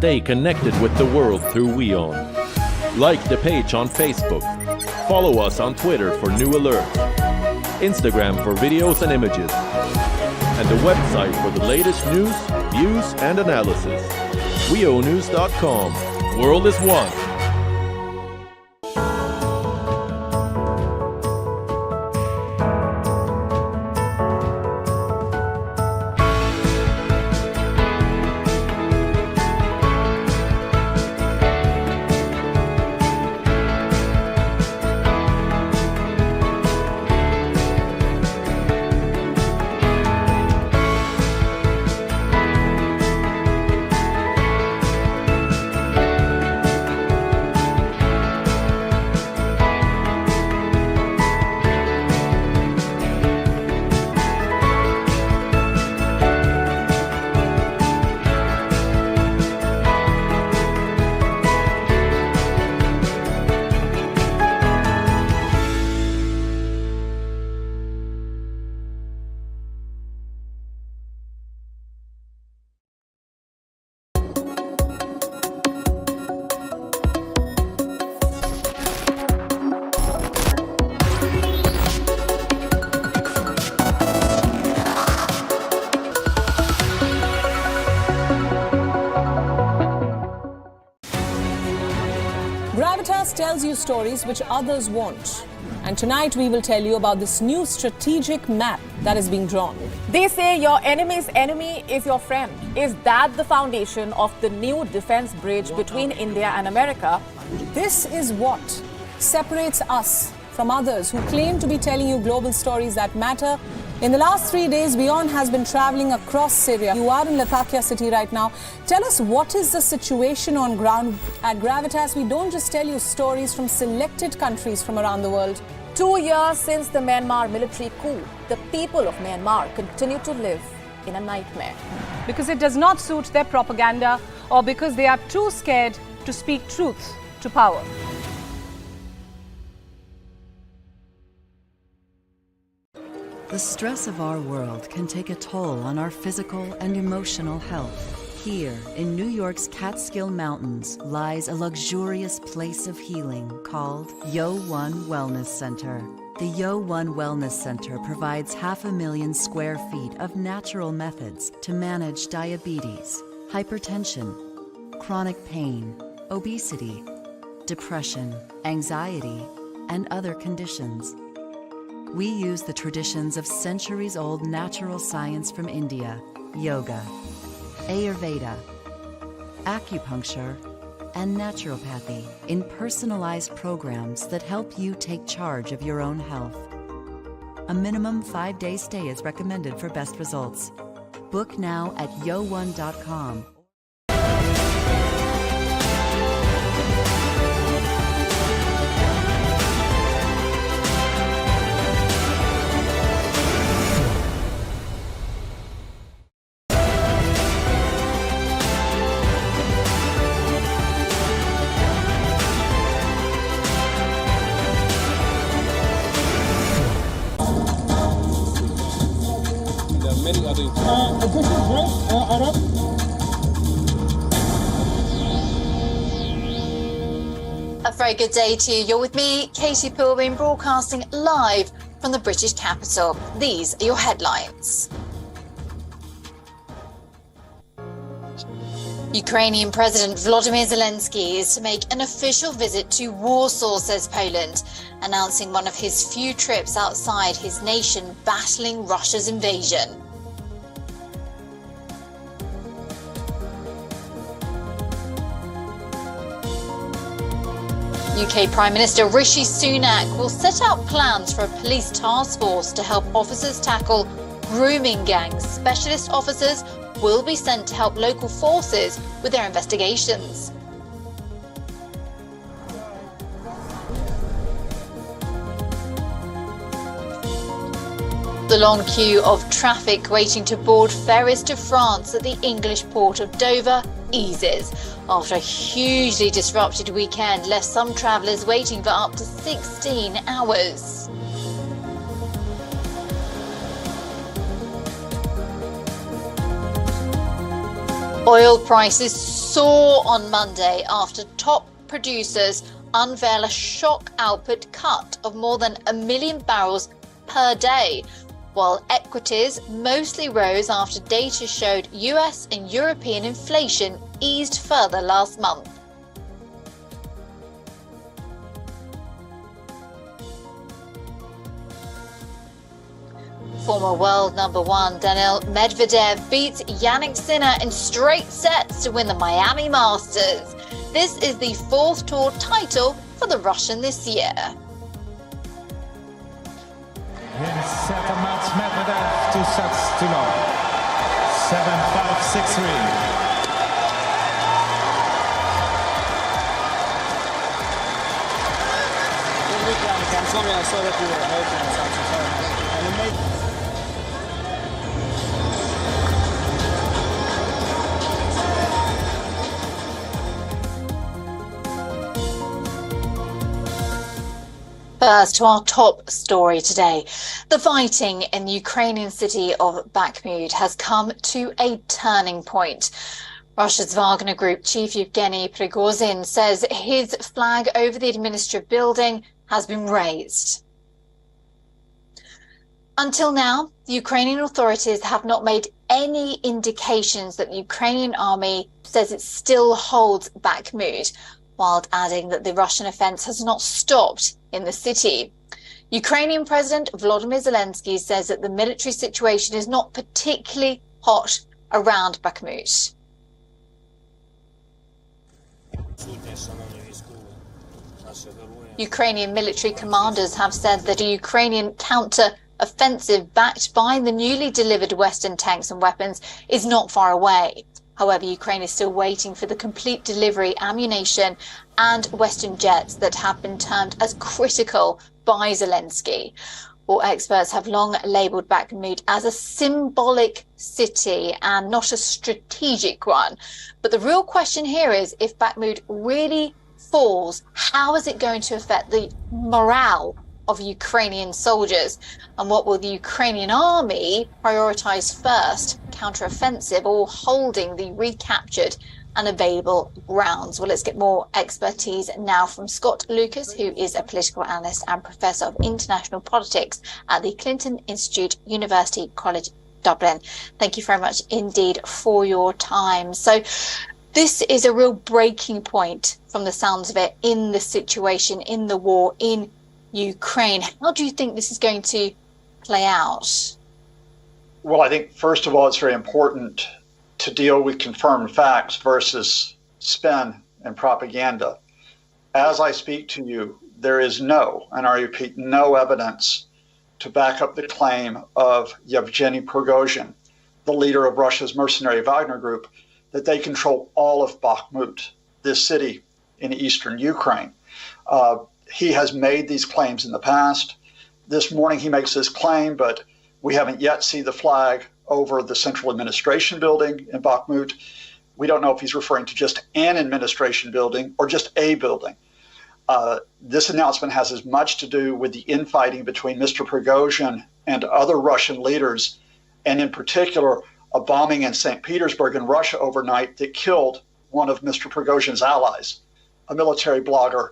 Stay connected with the world through WION. Like the page on Facebook. Follow us on Twitter for new alerts. Instagram for videos and images. And the website for the latest news, views and analysis. WIONews.com. World is one. Gravitas tells you stories which others won't. And tonight we will tell you about this new strategic map that is being drawn. They say your enemy's enemy is your friend. Is that the foundation of the new defense bridge between India and America? This is what separates us from others who claim to be telling you global stories that matter. In the last 3 days, WION has been traveling across Syria. You are in Latakia city right now. Tell us, what is the situation on ground at Gravitas? We don't just tell you stories from selected countries from around the world. 2 years since the Myanmar military coup, the people of Myanmar continue to live in a nightmare. Because it does not suit their propaganda, or because they are too scared to speak truth to power. The stress of our world can take a toll on our physical and emotional health. Here, in New York's Catskill Mountains, lies a luxurious place of healing called WION Wellness Center. The WION Wellness Center provides 500,000 square feet of natural methods to manage diabetes, hypertension, chronic pain, obesity, depression, anxiety, and other conditions. We use the traditions of centuries-old natural science from India, yoga, Ayurveda, acupuncture, and naturopathy in personalized programs that help you take charge of your own health. A minimum 5-day stay is recommended for best results. Book now at yo1.com. A very good day to you. You're with me, Katie Pilbeam, broadcasting live from the British capital. These are your headlines. Ukrainian President Volodymyr Zelensky is to make an official visit to Warsaw, says Poland, announcing one of his few trips outside his nation battling Russia's invasion. UK Prime Minister Rishi Sunak will set out plans for a police task force to help officers tackle grooming gangs. Specialist officers will be sent to help local forces with their investigations. The long queue of traffic waiting to board ferries to France at the English port of Dover eases after a hugely disrupted weekend left some travellers waiting for up to 16 hours. Oil prices soar on Monday after top producers unveil a shock output cut of more than 1 million barrels per day, while equities mostly rose after data showed US and European inflation eased further last month. Former world number one Daniil Medvedev beats Yannick Sinner in straight sets to win the Miami Masters. This is the 4th tour title for the Russian this year. Here's set a match Medvedev, 2 sets to love. 7-5, 6-3. First to our top story today. The fighting in the Ukrainian city of Bakhmut has come to a turning point. Russia's Wagner Group chief Yevgeny Prigozhin says his flag over the administrative building has been raised. Until now, the Ukrainian authorities have not made any indications that the Ukrainian army says it still holds Bakhmut, while adding that the Russian offense has not stopped in the city. Ukrainian President Volodymyr Zelensky says that the military situation is not particularly hot around Bakhmut. Ukrainian military commanders have said that a Ukrainian counter-offensive backed by the newly delivered Western tanks and weapons is not far away. However, Ukraine is still waiting for the complete delivery, ammunition and Western jets that have been termed as critical by Zelensky. All experts have long labelled Bakhmut as a symbolic city and not a strategic one. But the real question here is, if Bakhmut really falls, how is it going to affect the morale of Ukrainian soldiers? And what will the Ukrainian army prioritise first, counter-offensive or holding the recaptured and available grounds? Well, let's get more expertise now from Scott Lucas, who is a political analyst and professor of international politics at the Clinton Institute, University College Dublin. Thank you very much indeed for your time. So this is a real breaking point from the sounds of it in the situation, in the war in Ukraine. How do you think this is going to play out? Well, I think, first of all, it's very important to deal with confirmed facts versus spin and propaganda. As I speak to you, there is no, and I repeat, no evidence to back up the claim of Yevgeny Prigozhin, the leader of Russia's mercenary Wagner Group, that they control all of Bakhmut, this city in eastern Ukraine. He has made these claims in the past. This morning he makes this claim, but we haven't yet seen the flag over the central administration building in Bakhmut. We don't know if he's referring to just an administration building or just a building. This announcement has as much to do with the infighting between Mr. Prigozhin and other Russian leaders, and in particular, a bombing in St. Petersburg in Russia overnight that killed one of Mr. Prigozhin's allies, a military blogger.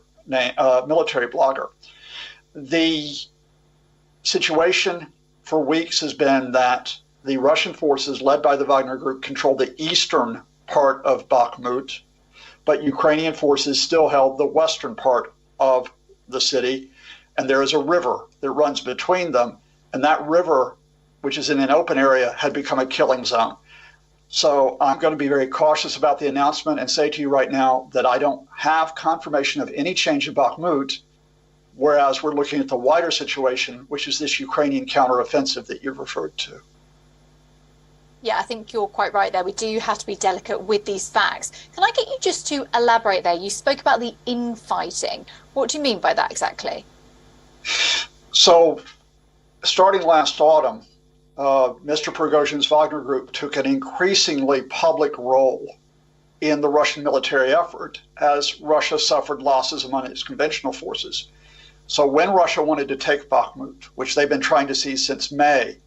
The situation for weeks has been that the Russian forces led by the Wagner Group controlled the eastern part of Bakhmut, but Ukrainian forces still held the western part of the city, and there is a river that runs between them, and that river, which is in an open area, had become a killing zone. So I'm going to be very cautious about the announcement and say to you right now that I don't have confirmation of any change in Bakhmut, whereas we're looking at the wider situation, which is this Ukrainian counteroffensive that you've referred to. Yeah, I think you're quite right there. We do have to be delicate with these facts. Can I get you just to elaborate there? You spoke about the infighting. What do you mean by that exactly? So starting last autumn, Mr. Prigozhin's Wagner Group took an increasingly public role in the Russian military effort as Russia suffered losses among its conventional forces. So when Russia wanted to take Bakhmut, which they've been trying to seize since May,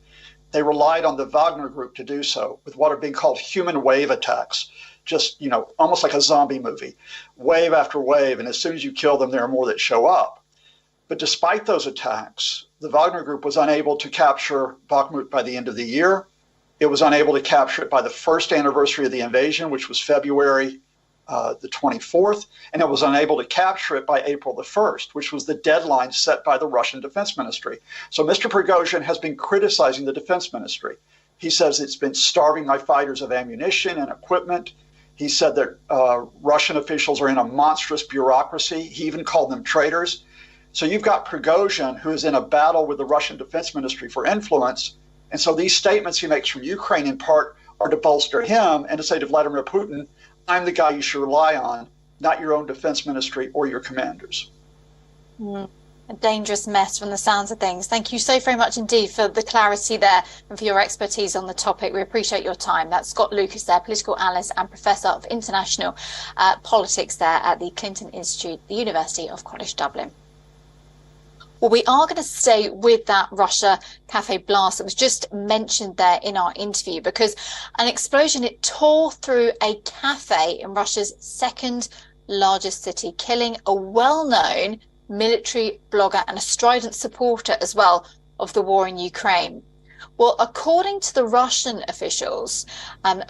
they relied on the Wagner Group to do so with what are being called human wave attacks. just, almost like a zombie movie, wave after wave. And as soon as you kill them, there are more that show up. But despite those attacks, the Wagner Group was unable to capture Bakhmut by the end of the year. It was unable to capture it by the first anniversary of the invasion, which was February the 24th, and it was unable to capture it by April the 1st, which was the deadline set by the Russian Defense Ministry. So Mr. Prigozhin has been criticizing the Defense Ministry. He says it's been starving my fighters of ammunition and equipment. He said that Russian officials are in a monstrous bureaucracy. He even called them traitors. So you've got Prigozhin, who is in a battle with the Russian Defense Ministry for influence. And so these statements he makes from Ukraine in part are to bolster him and to say to Vladimir Putin, I'm the guy you should rely on, not your own defense ministry or your commanders. A dangerous mess from the sounds of things. Thank you so very much indeed for the clarity there and for your expertise on the topic. We appreciate your time. That's Scott Lucas there, political analyst and professor of international politics there at the Clinton Institute, the University of College Dublin. Well, we are going to stay with that Russia cafe blast that was just mentioned there in our interview, because an explosion, it tore through a cafe in Russia's second largest city, killing a well-known military blogger and a strident supporter as well of the war in Ukraine. Well, according to the Russian officials,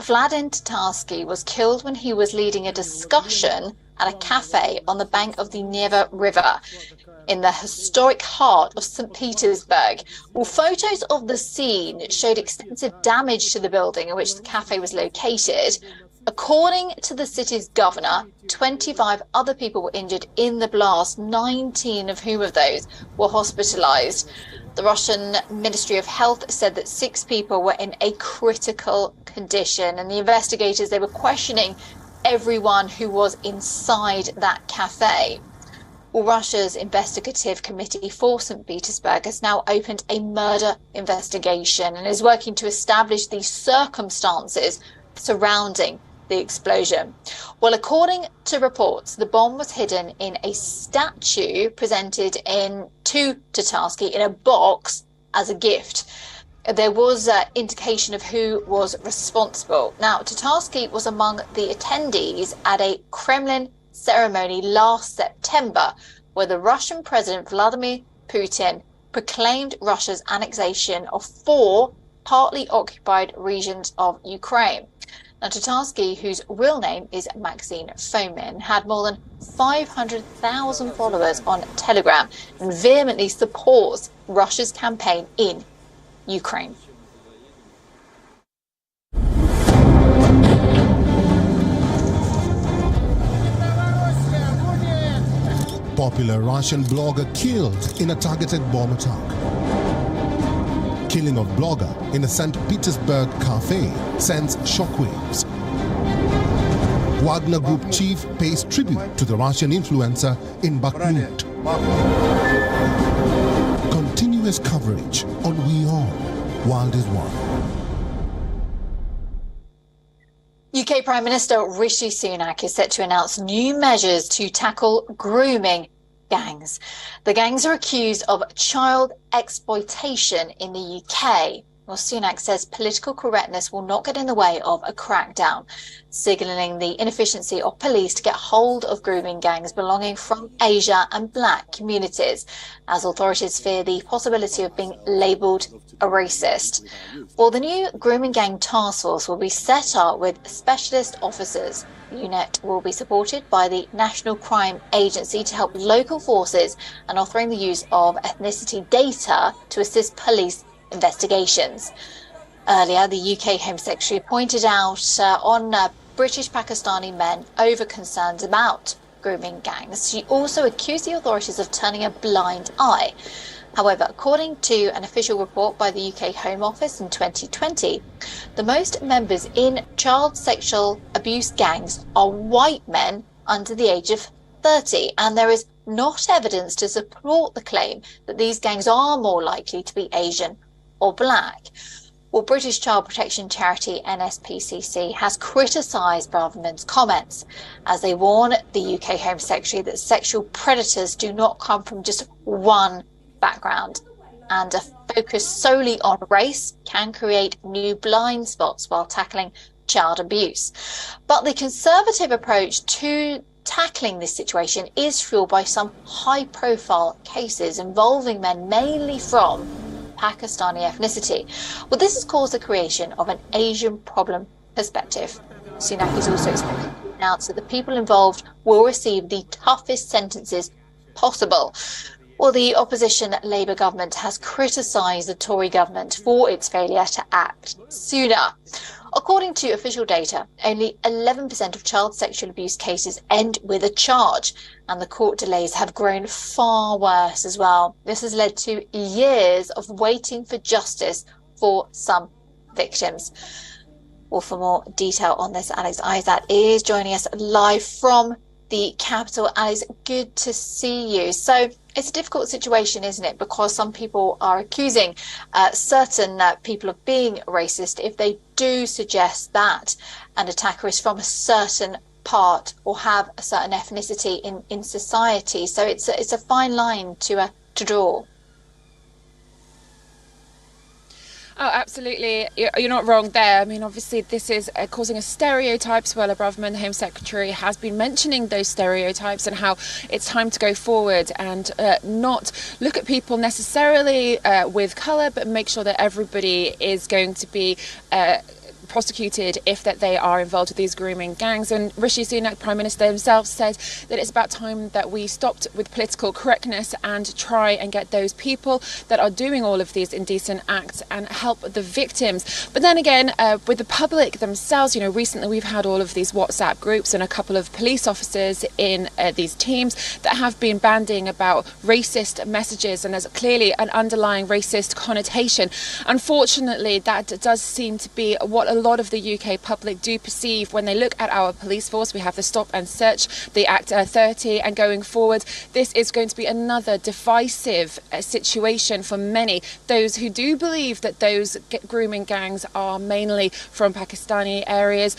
Vladimir Tatarsky was killed when he was leading a discussion at a cafe on the bank of the Neva River in the historic heart of St. Petersburg. Well, photos of the scene showed extensive damage to the building in which the cafe was located. According to the city's governor, 25 other people were injured in the blast, 19 of whom of those were hospitalized. The Russian Ministry of Health said that 6 people were in a critical condition, and the investigators, they were questioning everyone who was inside that cafe. Well, Russia's investigative committee for St. Petersburg has now opened a murder investigation and is working to establish the circumstances surrounding the explosion. Well, according to reports, the bomb was hidden in a statue presented to Tatarsky in a box as a gift. There was indication of who was responsible. Now, Tatarsky was among the attendees at a Kremlin ceremony last September, where the Russian President Vladimir Putin proclaimed Russia's annexation of 4 partly occupied regions of Ukraine. Now, Tatarsky, whose real name is Maxine Fomin, had more than 500,000 followers on Telegram and vehemently supports Russia's campaign in Ukraine. Popular Russian blogger killed in a targeted bomb attack. Killing of blogger in a St. Petersburg cafe sends shockwaves. Wagner Group chief pays tribute to the Russian influencer in Bakhmut. Continuous coverage on WION World is One. UK Prime Minister Rishi Sunak is set to announce new measures to tackle grooming gangs. The gangs are accused of child exploitation in the UK. Well, Sunak says political correctness will not get in the way of a crackdown, signalling the inefficiency of police to get hold of grooming gangs belonging from Asia and black communities, as authorities fear the possibility of being labelled a racist. Well, the new grooming gang task force will be set up with specialist officers. The unit will be supported by the National Crime Agency to help local forces and offering the use of ethnicity data to assist police investigations. Earlier, the UK Home Secretary pointed out on British Pakistani men over concerns about grooming gangs. She also accused the authorities of turning a blind eye. However, according to an official report by the UK Home Office in 2020, the most members in child sexual abuse gangs are white men under the age of 30, and there is not evidence to support the claim that these gangs are more likely to be Asian or black. Well, British child protection charity NSPCC has criticised Braverman's comments as they warn the UK Home Secretary that sexual predators do not come from just one background, and a focus solely on race can create new blind spots while tackling child abuse. But the conservative approach to tackling this situation is fueled by some high-profile cases involving men mainly from Pakistani ethnicity. Well, this has caused the creation of an Asian problem perspective. Sunak is also expected to announce that the people involved will receive the toughest sentences possible. Well, the opposition Labour government has criticised the Tory government for its failure to act sooner. According to official data, only 11% of child sexual abuse cases end with a charge, and the court delays have grown far worse as well. This has led to years of waiting for justice for some victims. Well, for more detail on this, Alex Isaac is joining us live from the capital. Alex, good to see you. So it's a difficult situation, isn't it? Because some people are accusing certain people of being racist if they do suggest that an attacker is from a certain part or have a certain ethnicity in society. So it's a fine line to draw. Oh, absolutely. You're not wrong there. I mean, obviously, this is causing a stereotype. Suella Braverman, the Home Secretary, has been mentioning those stereotypes and how it's time to go forward and not look at people necessarily with colour, but make sure that everybody is going to be prosecuted if that they are involved with these grooming gangs. And Rishi Sunak, Prime Minister himself, says that it's about time that we stopped with political correctness and try and get those people that are doing all of these indecent acts and help the victims. But then again, with the public themselves, you know, recently we've had all of these WhatsApp groups and a couple of police officers in these teams that have been bandying about racist messages, and there's clearly an underlying racist connotation. Unfortunately, that does seem to be what a lot of the UK public do perceive when they look at our police force. We have the Stop and Search, the Act 30, and going forward, this is going to be another divisive situation for many. Those who do believe that those grooming gangs are mainly from Pakistani areas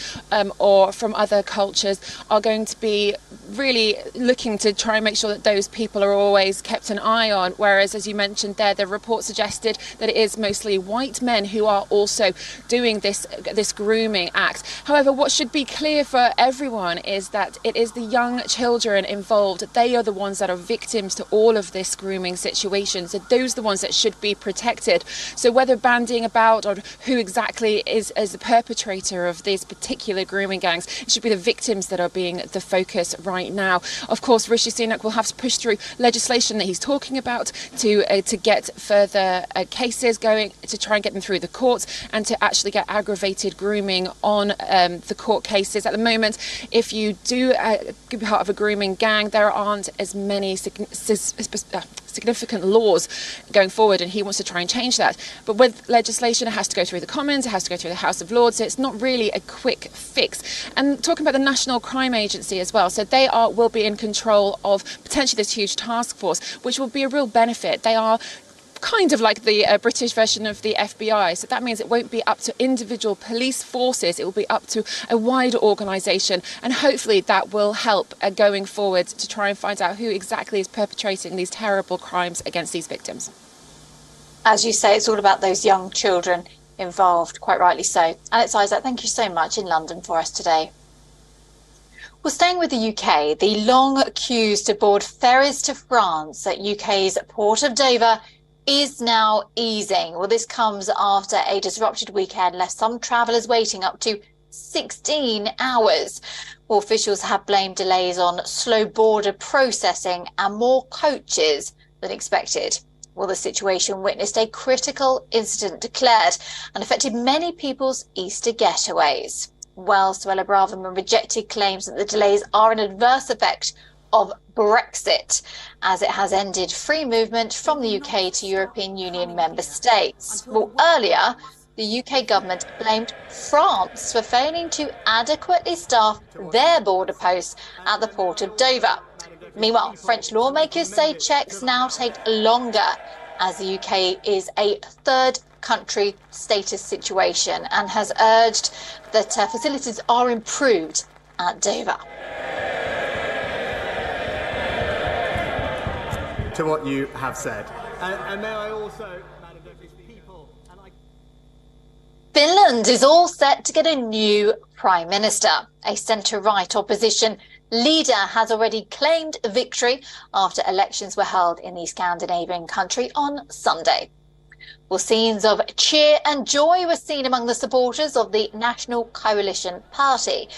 or from other cultures are going to be really looking to try and make sure that those people are always kept an eye on. Whereas, as you mentioned there, the report suggested that it is mostly white men who are also doing this grooming act. However, what should be clear for everyone is that it is the young children involved. They are the ones that are victims to all of this grooming situation. So those are the ones that should be protected. So whether bandying about or who exactly is the perpetrator of these particular grooming gangs, it should be the victims that are being the focus right now. Of course, Rishi Sunak will have to push through legislation that he's talking about to get further cases going, to try and get them through the courts and to actually get aggravated grooming on the court cases. At the moment, if you do be part of a grooming gang, there aren't as many significant laws going forward, and he wants to try and change that. But with legislation, it has to go through the Commons, it has to go through the House of Lords, so it's not really a quick fix. And talking about the National Crime Agency as well, so they will be in control of potentially this huge task force, which will be a real benefit. They are kind of like the British version of the FBI. So that means it won't be up to individual police forces, it will be up to a wider organisation, and hopefully that will help going forward to try and find out who exactly is perpetrating these terrible crimes against these victims. As you say, it's all about those young children involved, quite rightly so. Alex Isaac, thank you so much in London for us today. Well, staying with the UK, the long queues to board ferries to France at UK's Port of Dover is now easing. Well, this comes after a disrupted weekend left some travellers waiting up to 16 hours. Well, officials have blamed delays on slow border processing and more coaches than expected. Well, the situation witnessed a critical incident declared and affected many people's Easter getaways. Well, Suella Braverman rejected claims that the delays are an adverse effect of Brexit, as it has ended free movement from the UK to European Union member states. Well, earlier, the UK government blamed France for failing to adequately staff their border posts at the Port of Dover. Meanwhile, French lawmakers say checks now take longer, as the UK is a third country status situation, and has urged that facilities are improved at Dover. To what you have said. And may I also, Madam Deputy, people, and Finland is all set to get a new prime minister. A centre-right opposition leader has already claimed victory after elections were held in the Scandinavian country on Sunday. Well, scenes of cheer and joy were seen among the supporters of the National Coalition Party.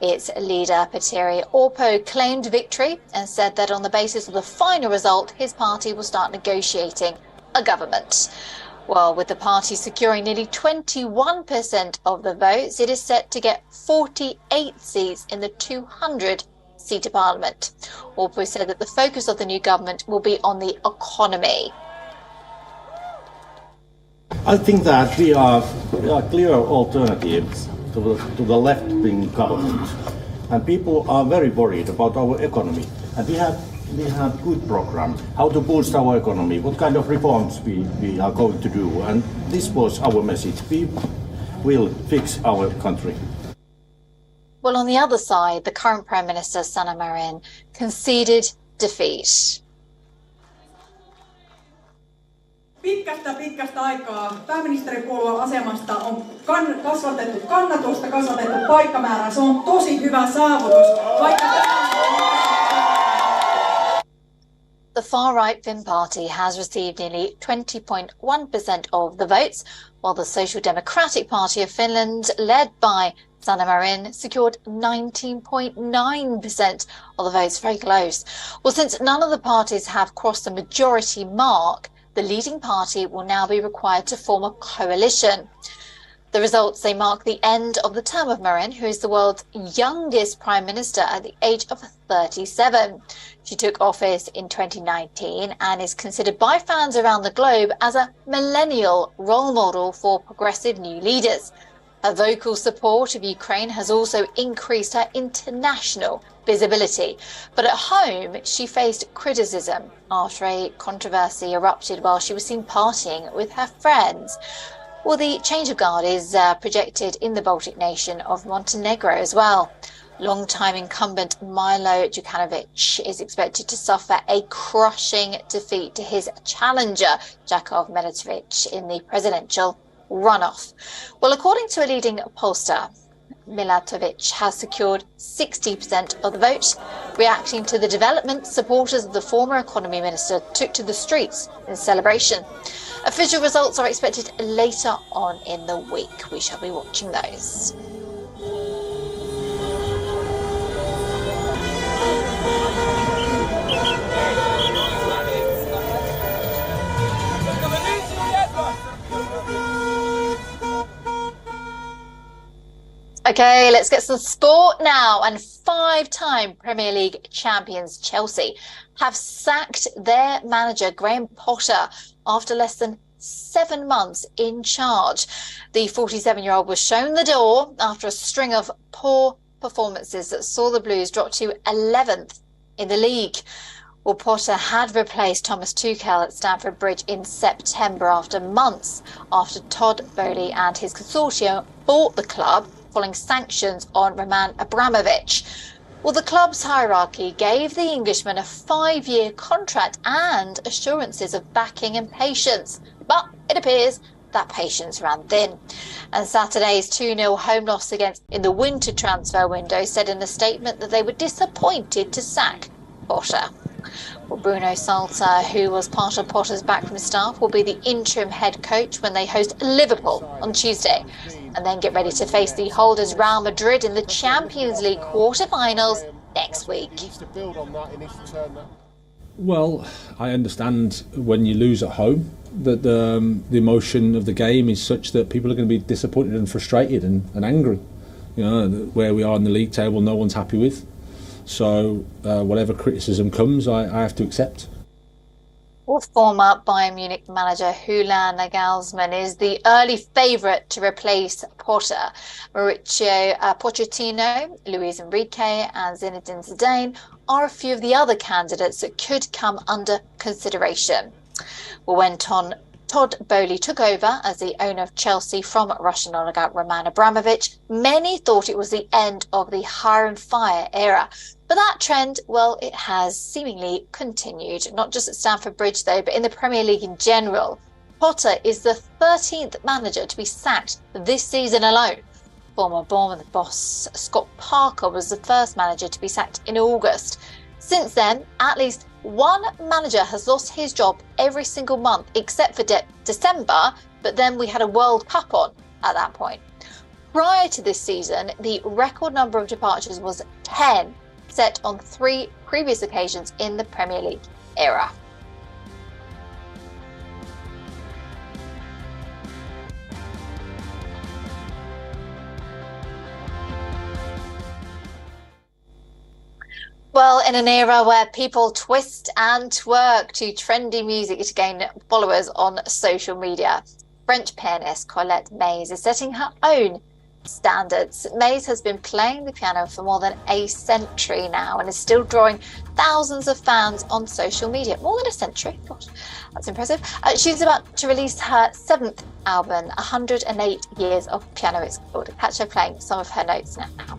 Its leader, Petteri Orpo, claimed victory and said that on the basis of the final result, his party will start negotiating a government. Well, with the party securing nearly 21% of the votes, it is set to get 48 seats in the 200-seat parliament. Orpo said that the focus of the new government will be on the economy. I think that we are clear alternatives to the left-wing government, and people are very worried about our economy. And we have good program how to boost our economy, what kind of reforms we are going to do, and this was our message. We will fix our country. Well, on the other side, the current Prime Minister, Sanna Marin, conceded defeat. Pitkästä aikaa pääministeripuolueen asemasta on kasvatettu kannatusta, kasvatettu paikkamäärää. Se on tosi hyvä saavutus. The far-right Finn party has received nearly 20.1% of the votes, while the Social Democratic Party of Finland, led by Sanna Marin, secured 19.9% of the votes, very close. Well, since none of the parties have crossed the majority mark, the leading party will now be required to form a coalition. The results, they mark the end of the term of Marin, who is the world's youngest prime minister at the age of 37. She took office in 2019 and is considered by fans around the globe as a millennial role model for progressive new leaders. Her vocal support of Ukraine has also increased her international visibility. But at home, she faced criticism after a controversy erupted while she was seen partying with her friends. Well, the change of guard is projected in the Baltic nation of Montenegro as well. Long-time incumbent Milo Djukanovic is expected to suffer a crushing defeat to his challenger, Jakov Milatovic, in the presidential runoff. Well, according to a leading pollster, Milatovic has secured 60% of the vote. Reacting to the development, supporters of the former economy minister took to the streets in celebration. Official results are expected later on in the week. We shall be watching those. Okay, let's get some sport now. And five-time Premier League champions Chelsea have sacked their manager Graham Potter after less than 7 months in charge. The 47-year-old was shown the door after a string of poor performances that saw the Blues drop to 11th in the league. Well, Potter had replaced Thomas Tuchel at Stamford Bridge in September after months after Todd Boehly and his consortium bought the club following sanctions on Roman Abramovich. Well, the club's hierarchy gave the Englishman a 5-year contract and assurances of backing and patience. But it appears that patience ran thin. And Saturday's 2-0 home loss in the winter transfer window said in a statement that they were disappointed to sack Potter. Well, Bruno Salta, who was part of Potter's backroom staff, will be the interim head coach when they host Liverpool on Tuesday, and then get ready to face the holders Real Madrid in the Champions League quarter-finals next week. Well, I understand when you lose at home that the emotion of the game is such that people are going to be disappointed and frustrated and angry. You know, where we are in the league table, no one's happy with. So whatever criticism comes, I have to accept. Well, former Bayern Munich manager Julian Nagelsmann is the early favourite to replace Potter. Mauricio Pochettino, Luis Enrique and Zinedine Zidane are a few of the other candidates that could come under consideration. Well, when Todd Boehly took over as the owner of Chelsea from Russian oligarch Roman Abramovich, many thought it was the end of the hire and fire era. But that trend, well, it has seemingly continued, not just at Stamford Bridge, though, but in the Premier League in general. Potter is the 13th manager to be sacked this season alone. Former Bournemouth boss Scott Parker was the first manager to be sacked in August. Since then, at least one manager has lost his job every single month except for December, but then we had a World Cup on at that point. Prior to this season, the record number of departures was 10, set on 3 previous occasions in the Premier League era. Well, in an era where people twist and twerk to trendy music to gain followers on social media, French pianist Colette Mays is setting her own standards. Mays has been playing the piano for more than a century now and is still drawing thousands of fans on social media. More than a century? Gosh, that's impressive. She's about to release her 7th album, 108 Years of Piano, it's called. Catch her playing some of her notes now.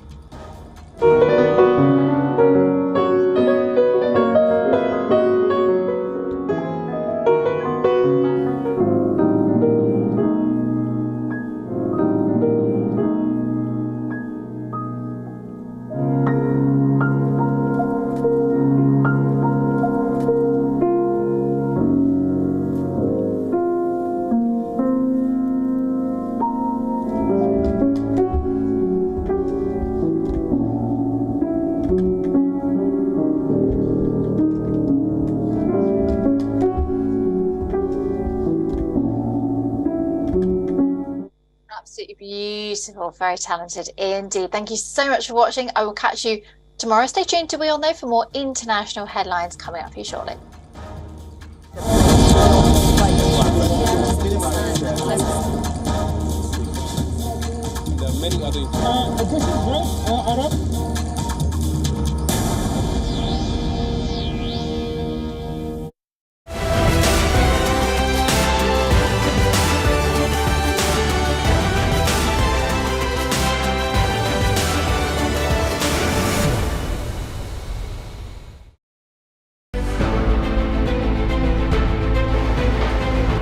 Absolutely beautiful, very talented indeed. Thank you so much for watching. I will catch you tomorrow. Stay tuned to WION Though for more international headlines coming up for you shortly.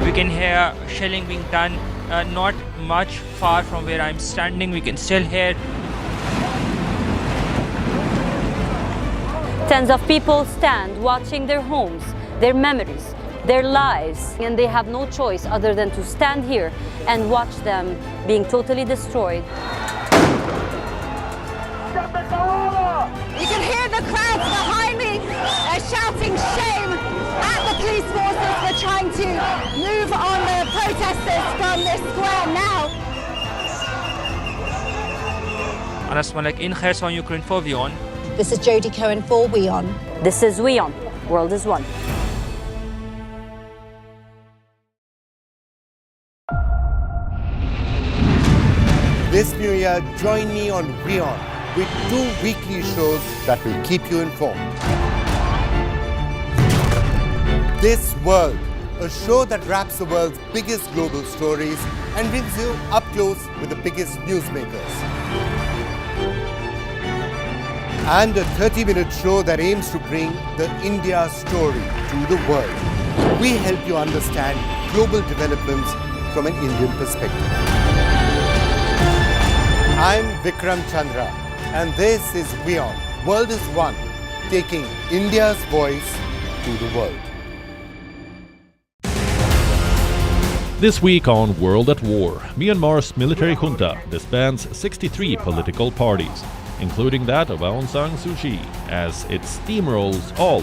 We can hear shelling being done not much far from where I'm standing. We can still hear. Tens of people stand watching their homes, their memories, their lives, and they have no choice other than to stand here and watch them being totally destroyed. You can hear the crowds behind me shouting shame at the police forces for trying to move on the protesters from this square now. أنا اسمه لك إن خير سوى Ukraine for WION. This is Jodie Cohen for WION. This is WION. World is one. This new year, join me on WION with 2 weekly shows that will keep you informed. This World, a show that wraps the world's biggest global stories and brings you up close with the biggest newsmakers. And a 30-minute show that aims to bring the India story to the world. We help you understand global developments from an Indian perspective. I'm Vikram Chandra, and this is WION. World is one, taking India's voice to the world. This week on World at War, Myanmar's military junta disbands 63 political parties, including that of Aung San Suu Kyi, as it steamrolls all